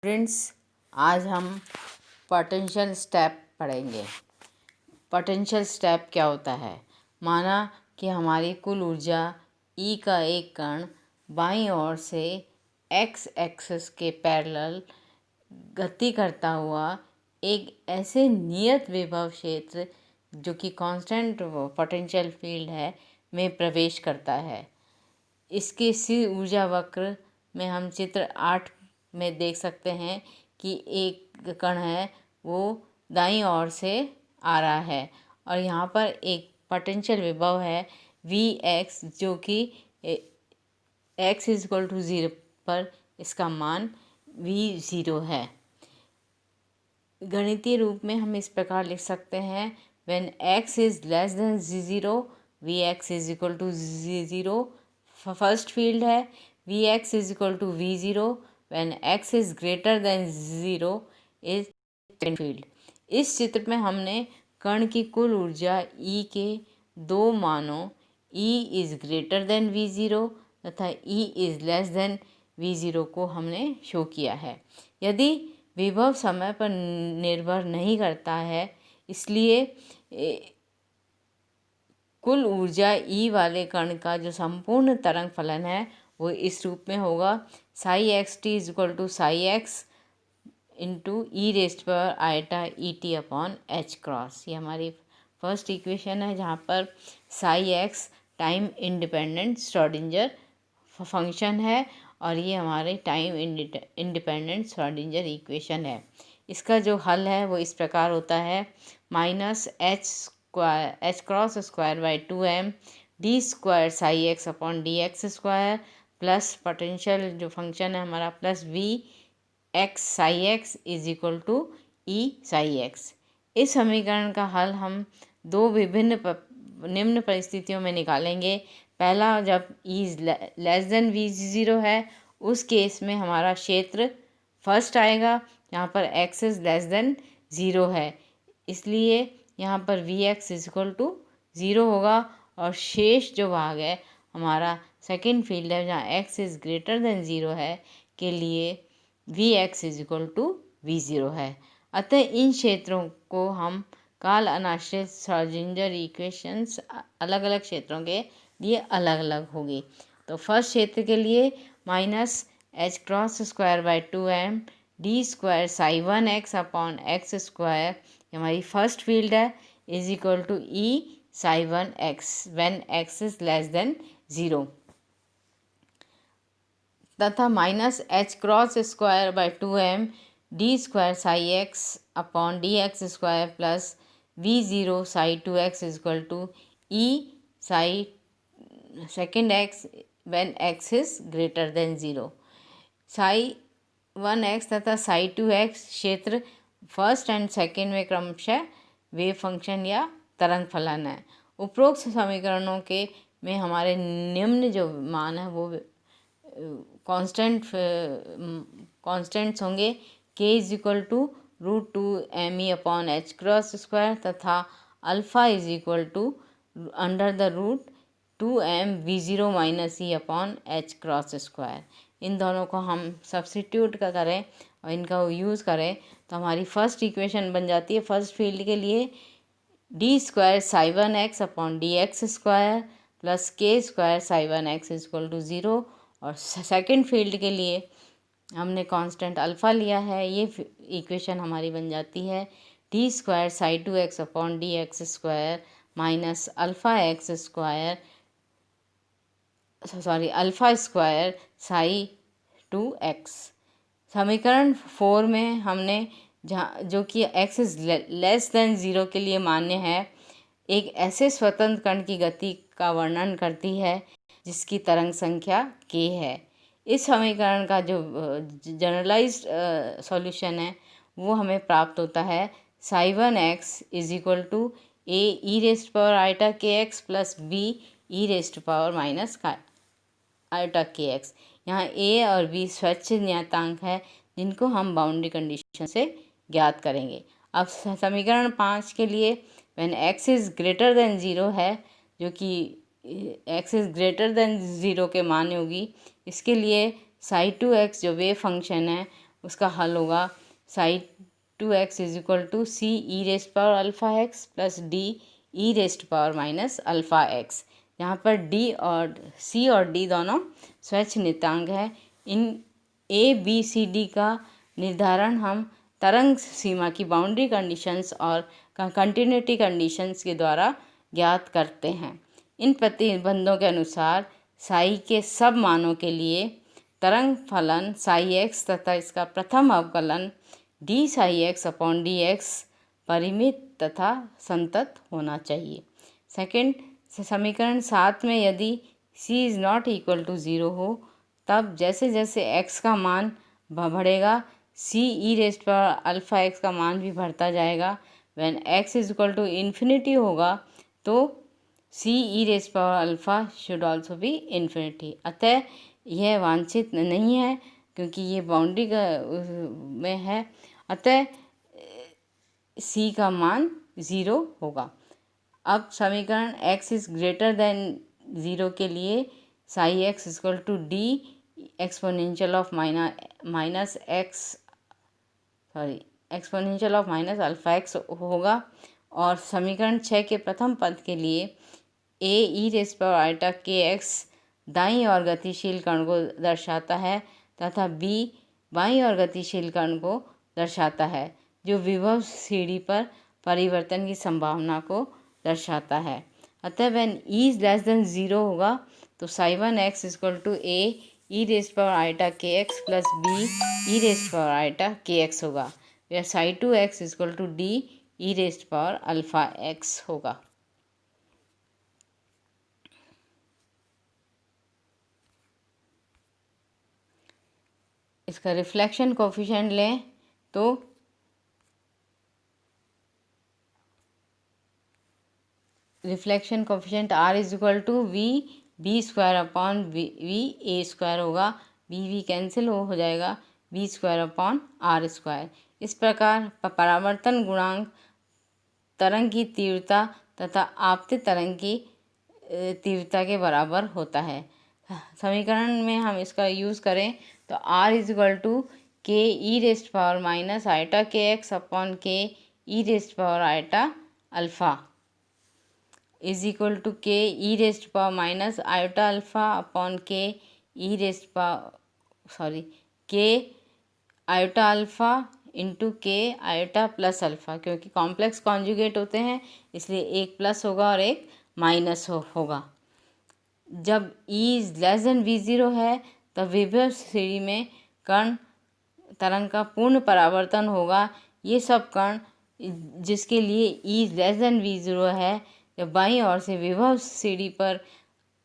Friends, आज हम potential step पढ़ेंगे। पोटेंशियल स्टेप क्या होता है? माना कि हमारी कुल ऊर्जा E का एक कण बाईं ओर से x एक्सिस के पैरेलल गति करता हुआ एक ऐसे नियत विभव क्षेत्र जो कि कांस्टेंट पोटेंशियल फील्ड है में प्रवेश करता है। इसके इसी ऊर्जा वक्र में हम चित्र 8 में देख सकते हैं कि एक कण है वो दाईं ओर से आ रहा है और यहाँ पर एक पोटेंशियल विभव है Vx जो कि x इक्वल टू 0 पर इसका मान V0 है। गणितीय रूप में हम इस प्रकार लिख सकते हैं when x is less than 0 Vx is equal to 0 first field है, Vx is equal to V0 when x is greater than 0 is second field. इस चित्र में हमने कण की कुल ऊर्जा E के दो मानों E is greater than V0 तथा E is less than V0 को हमने शो किया है। यदि विभव समय पर निर्भर नहीं करता है, इसलिए कुल ऊर्जा E वाले कण का जो संपूर्ण तरंग फलन है वो इस रूप में होगा psi x t is equal to psi x into e raised पर iota e t upon h cross. ये हमारी फर्स्ट इक्वेशन है जहाँ पर psi x time independent Schrodinger function है और ये हमारे टाइम इंडिपेंडेंट श्रोडिंगर इक्वेशन है। इसका जो हल है वो इस प्रकार होता है minus h cross square by 2m d square psi x upon d x square plus potential जो फंक्शन है हमारा plus v x psi x is equal to e psi x. इस समीकरण का हल हम दो विभिन्न निम्न परिस्थितियों में निकालेंगे। पहला, जब ई लेस देन V0 है उस केस में हमारा क्षेत्र फर्स्ट आएगा, यहाँ पर x इज लेस देन 0 है, इसलिए यहाँ पर Vx इज इक्वल टू 0 होगा और शेष जो भाग है हमारा सेकेंड फील्ड है जहाँ x इज़ ग्रेटर देन 0 है के लिए Vx is equal to V0 है। अतः इन क्षेत्रों को हम काल अनाश्रित श्रोडिंगर इक्वेशंस अलग अलग क्षेत्रों के लिए अलग अलग होगी। तो फर्स्ट क्षेत्र के लिए minus h cross square by 2m d square psi 1x upon x square हमारी फर्स्ट फील्ड है is equal to e psi 1x when x is less than 0 तथा minus h cross square by 2m d square psi x upon d x square plus V0 psi 2x is equal to e psi second x when x is greater than 0। Psi 1x तथा Sai 2x क्षेत्र first and second में क्रमशः wave function या तरंग फलन है। उपरोक्त समीकरणों के में हमारे निम्न जो मान है वो कांस्टेंट्स होंगे k is equal to √2me upon h cross square तथा alpha is equal to under the √2m V0 minus e upon h cross square. इन दोनों को हम सब्स्टिट्यूट का करें और इनका यूज़ करें तो हमारी फर्स्ट इक्वेशन बन जाती है फर्स्ट फील्ड के लिए d square psi 1x upon d x square plus k square psi 1x is equal to 0 और सेकेंड फील्ड के लिए हमने कांस्टेंट अल्फ़ा लिया है। ये इक्वेशन हमारी बन जाती है D square Sai 2x upon d x square minus alpha x square alpha square Sai 2x। समीकरण 4 में हमने जहाँ जो कि x इज़ लेस देन 0 के लिए मान्य है एक ऐसे स्वतंत्र कण की गति का वर्णन करती है जिसकी तरंग संख्या k है। इस समीकरण का जो जनरलाइज्ड सॉल्यूशन है वो हमें प्राप्त होता है psi 1x is equal to a e raised power iota k x plus b e raised power minus iota k x. यहाँ a और b स्वच्छ नियतांक है जिनको हम बाउंड्री कंडीशन से ज्ञात करेंगे। अब समीकरण 5 के लिए when x is greater than 0 है जो कि x इज़ ग्रेटर देन 0 के मान होगी, इसके लिए साई 2x जो वेव फंक्शन है उसका हल होगा psi 2x is equal to c e raised power alpha x plus d e raised power minus alpha x. यहाँ पर डी और सी और डी दोनों स्वच्छ नियतांक है। इन ए बी सी डी का निर्धारण हम तरंग सीमा की बाउंड्री कंडीशंस और कंटिन्यूटी कंडीशंस के द्वारा ज्ञात करते हैं। इन प्रतिबंधों के अनुसार साई के सब मानों के लिए तरंग फलन साई एक्स तथा इसका प्रथम अवकलन D Sai x upon d x परिमित तथा संतत होना चाहिए। सेकंड, समीकरण 7 में यदि c is not equal to 0 हो तब जैसे जैसे x का मान बढ़ेगा c e raised power alpha x का मान भी बढ़ता जाएगा। When x is equal to infinity होगा तो c e raised power alpha should also be infinity. अतः यह वांछित नहीं है क्योंकि ये बाउंड्री का में है, अतः c का मान 0 होगा। अब समीकरण x इज़ ग्रेटर देन 0 के लिए psi x equal to d exponential of minus alpha x होगा। और समीकरण 6 के प्रथम पद के लिए a e raise power iota k x दाईं और गतिशील कण को दर्शाता है तथा बी बाईं और गतिशील कण को दर्शाता है जो विभव सीढ़ी पर परिवर्तन की संभावना को दर्शाता है। अतः when e is less than 0 होगा तो psi 1 x equal to a e raise power iota k x plus b e raise power iota k x होगा। वह psi 2 x equal to d e raise power alpha x होगा। इसका reflection coefficient लें तो reflection coefficient R is equal to v b square upon v a square होगा। V cancel हो जाएगा, B square upon r square. इस प्रकार परावर्तन गुणांक तरंग की तीव्रता तथा आपतित तरंग की तीव्रता के बराबर होता है। समीकरण में हम इसका यूज़ करें तो r is equal to k e raised power minus iota k x upon k e raised power iota alpha is equal to k e raised power minus iota alpha upon k e raised power k iota alpha into k iota plus alpha, क्योंकि complex conjugate होते हैं इसलिए एक plus होगा और एक minus होगा। जब e is less than v0 है तब विभव श्रेणी में कण तरंग का पूर्ण परावर्तन होगा। ये सब कण जिसके लिए e is less than v0 है जब बाईं ओर से विभव सीढ़ी पर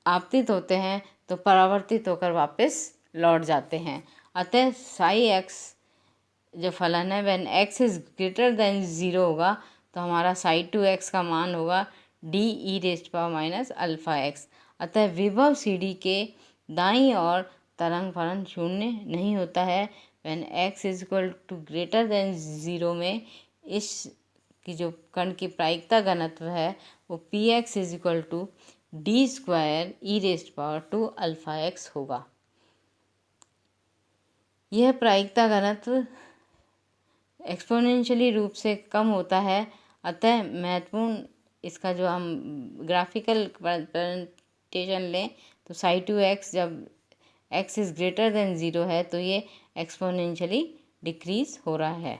आपतित होते हैं तो परावर्तित होकर वापस लौट जाते हैं। अतः साई एक्स जो फलन है when x is greater than 0 होगा तो हमारा साई 2x का मान होगा D e raised power minus alpha x. अतः विभव सीढ़ी के दाईं ओर तरंग फलन शून्य नहीं होता है। When x is equal to greater than 0 में इस की जो कण की प्रायिकता घनत्व है वो p x is equal to d square e raised power 2 alpha x होगा। यह प्रायिकता घनत्व एक्सपोनेंशियली रूप से कम होता है। अतः महत्वपूर्ण इसका जो हम ग्राफिकल प्रेजेंटेशन लें तो साई 2x जब x इज़ ग्रेटर देन 0 है तो ये एक्सपोनेंशियली डिक्रीज हो रहा है।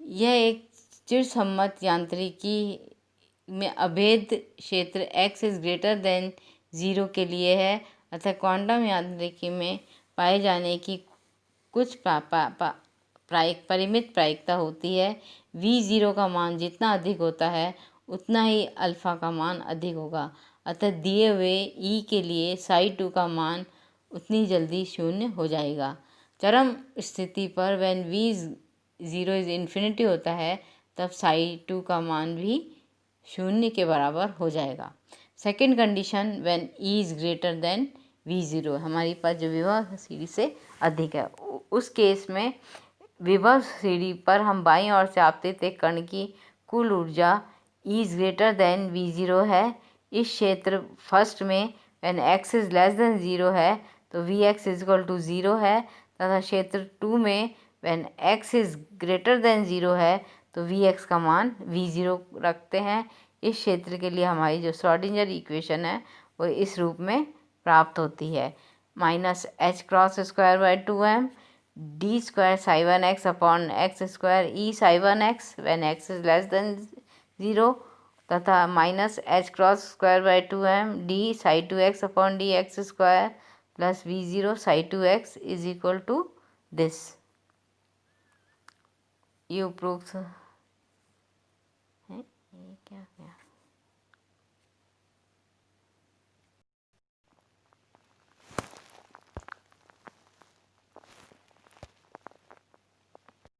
यह एक चिरसम्मत यांत्रिकी में अभेद क्षेत्र x इज़ ग्रेटर देन 0 के लिए है। अतः क्वांटम यांत्रिकी में पाए जाने की कुछ परिमित प्रायिकता होती है। v0 का मान जितना अधिक होता है उतना ही अल्फ़ा का मान अधिक होगा। अतः दिए हुए e के लिए साई 2 का मान उतनी जल्दी शून्य हो जाएगा। चरम स्थिति पर व्हेन v0 इज़ इन्फिनिटी होता है तब साई 2 का मान भी शून्य के बराबर हो जाएगा। Second condition when e is greater than v0, हमारी पास जो विभव सीढ़ी से अधिक है उस केस में विभव सीढ़ी पर हम बाईं ओर से आपतित एक कण की कुल ऊर्जा E is greater than v0 है। इस क्षेत्र फर्स्ट में when x is less than 0 है तो Vx इज इक्वल टू 0 है तथा क्षेत्र 2 में when x is greater than 0 है तो Vx का मान V0 रखते हैं। इस क्षेत्र के लिए हमारी जो श्रोडिंगर इक्वेशन है वो इस रूप में प्राप्त होती है, -h×²/2m d² ψ1x upon x² e ψ1x when x is less than 0 तथा -h×²/2m d ψ2x अपॉन dx² plus V0 ψ2x is equal to this. ये उपरोक्त है, ये क्या